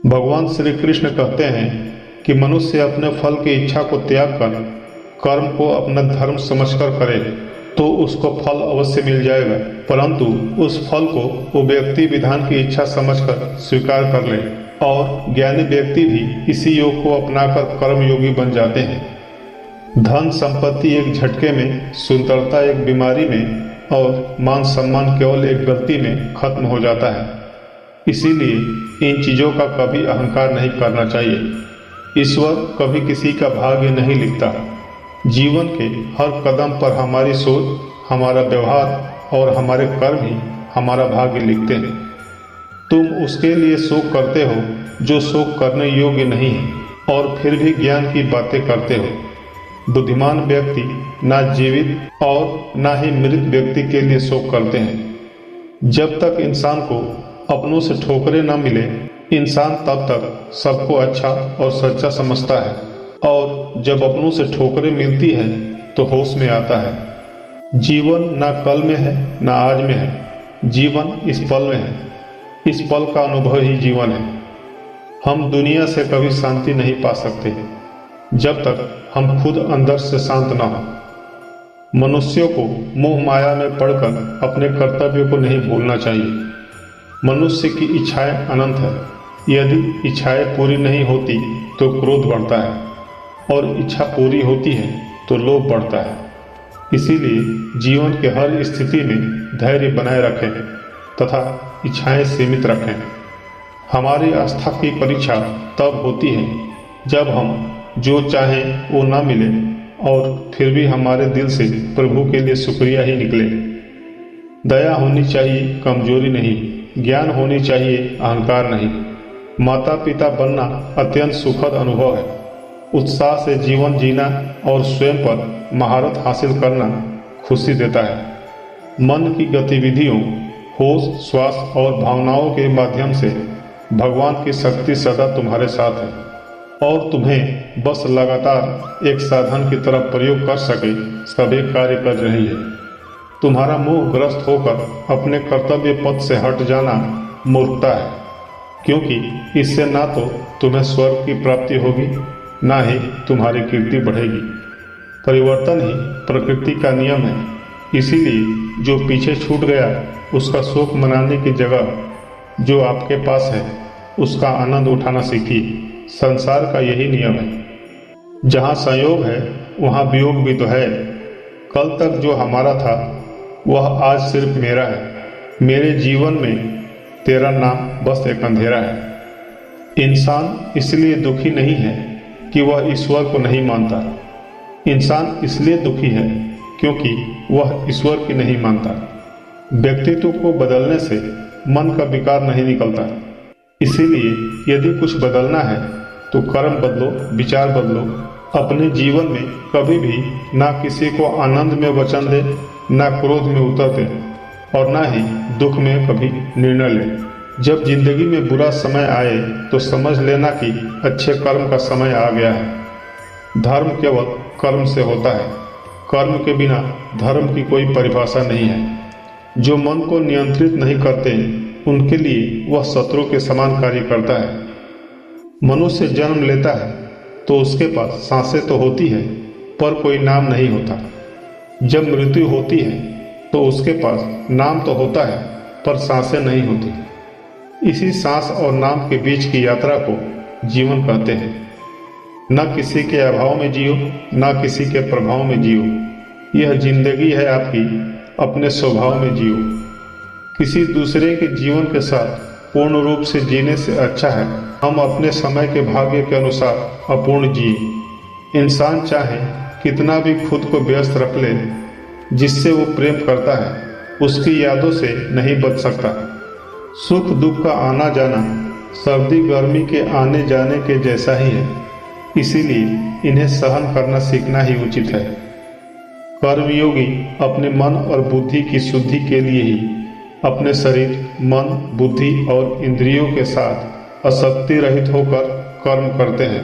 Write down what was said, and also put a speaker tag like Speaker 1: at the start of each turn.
Speaker 1: भगवान श्री कृष्ण कहते हैं कि मनुष्य अपने फल की इच्छा को त्याग कर कर्म को अपना धर्म समझकर करे तो उसको फल अवश्य मिल जाएगा, परंतु उस फल को वो व्यक्ति विधान की इच्छा समझकर स्वीकार कर ले। और ज्ञानी व्यक्ति भी इसी योग को अपनाकर कर्म योगी बन जाते हैं। धन संपत्ति एक झटके में, सुंदरता एक बीमारी में और मान सम्मान केवल एक गलती में खत्म हो जाता है। इसीलिए इन चीज़ों का कभी अहंकार नहीं करना चाहिए। ईश्वर कभी किसी का भाग्य नहीं लिखता। जीवन के हर कदम पर हमारी सोच, हमारा व्यवहार और हमारे कर्म ही हमारा भाग्य लिखते हैं। तुम उसके लिए शोक करते हो जो शोक करने योग्य नहीं है और फिर भी ज्ञान की बातें करते हो। बुद्धिमान व्यक्ति ना जीवित और ना ही मृत व्यक्ति के लिए शोक करते हैं। जब तक इंसान को अपनों से ठोकरें न मिले, इंसान तब तक सबको अच्छा और सच्चा समझता है, और जब अपनों से ठोकरें मिलती है तो होश में आता है। जीवन ना कल में है ना आज में है, जीवन इस पल में है। इस पल का अनुभव ही जीवन है। हम दुनिया से कभी शांति नहीं पा सकते जब तक हम खुद अंदर से शांत न हो। मनुष्यों को मोह माया में पड़कर अपने कर्तव्यों को नहीं भूलना चाहिए। मनुष्य की इच्छाएं अनंत है। यदि इच्छाएं पूरी नहीं होती तो क्रोध बढ़ता है और इच्छा पूरी होती है तो लोभ बढ़ता है। इसीलिए जीवन के हर स्थिति में धैर्य बनाए रखें तथा इच्छाएं सीमित रखें। हमारी आस्था की परीक्षा तब होती है जब हम जो चाहें वो ना मिले और फिर भी हमारे दिल से प्रभु के लिए शुक्रिया ही निकले। दया होनी चाहिए, कमजोरी नहीं। ज्ञान होनी चाहिए, अहंकार नहीं। माता पिता बनना अत्यंत सुखद अनुभव है। उत्साह से जीवन जीना और स्वयं पर महारत हासिल करना खुशी देता है। मन की गतिविधियों, होश, श्वास और भावनाओं के माध्यम से भगवान की शक्ति सदा तुम्हारे साथ है और तुम्हें बस लगातार एक साधन की तरह प्रयोग कर सके सभी कार्य कर रही है। तुम्हारा मोह ग्रस्त होकर अपने कर्तव्य पथ से हट जाना मूर्खता है, क्योंकि इससे ना तो तुम्हें स्वर्ग की प्राप्ति होगी ना ही तुम्हारी कीर्ति बढ़ेगी। परिवर्तन ही प्रकृति का नियम है। इसीलिए जो पीछे छूट गया उसका शोक मनाने की जगह जो आपके पास है उसका आनंद उठाना सीखिए। संसार का यही नियम है। जहाँ संयोग है वहाँ वियोग भी तो है। कल तक जो हमारा था वह आज सिर्फ मेरा है। मेरे जीवन में तेरा नाम बस एक अंधेरा है। इंसान इसलिए दुखी नहीं है कि वह ईश्वर को नहीं मानता। इंसान इसलिए दुखी है क्योंकि वह ईश्वर की नहीं मानता। व्यक्तित्व को बदलने से मन का विकार नहीं निकलता। इसीलिए यदि कुछ बदलना है तो कर्म बदलो, विचार बदलो। अपने जीवन में कभी भी ना किसी को आनंद में वचन दे, ना क्रोध में उतर दे और ना ही दुख में कभी निर्णय ले। जब जिंदगी में बुरा समय आए तो समझ लेना कि अच्छे कर्म का समय आ गया है। धर्म केवल कर्म से होता है। कर्म के बिना धर्म की कोई परिभाषा नहीं है। जो मन को नियंत्रित नहीं करते उनके लिए वह शत्रु के समान कार्य करता है। मनुष्य जन्म लेता है तो उसके पास सांसें तो होती है पर कोई नाम नहीं होता। जब मृत्यु होती है तो उसके पास नाम तो होता है पर सांसें नहीं होती। इसी सांस और नाम के बीच की यात्रा को जीवन कहते हैं। न किसी के अभाव में जियो, न किसी के प्रभाव में जियो। यह जिंदगी है आपकी, अपने स्वभाव में जियो। किसी दूसरे के जीवन के साथ पूर्ण रूप से जीने से अच्छा है हम अपने समय के भाग्य के अनुसार अपूर्ण जिए। इंसान चाहे कितना भी खुद को व्यस्त रख ले, जिससे वो प्रेम करता है उसकी यादों से नहीं बच सकता। सुख दुख का आना जाना सर्दी गर्मी के आने जाने के जैसा ही है। इसीलिए इन्हें सहन करना सीखना ही उचित है। कर्मयोगी अपने मन और बुद्धि की शुद्धि के लिए ही अपने शरीर, मन, बुद्धि और इंद्रियों के साथ असक्ति रहित होकर कर्म करते हैं।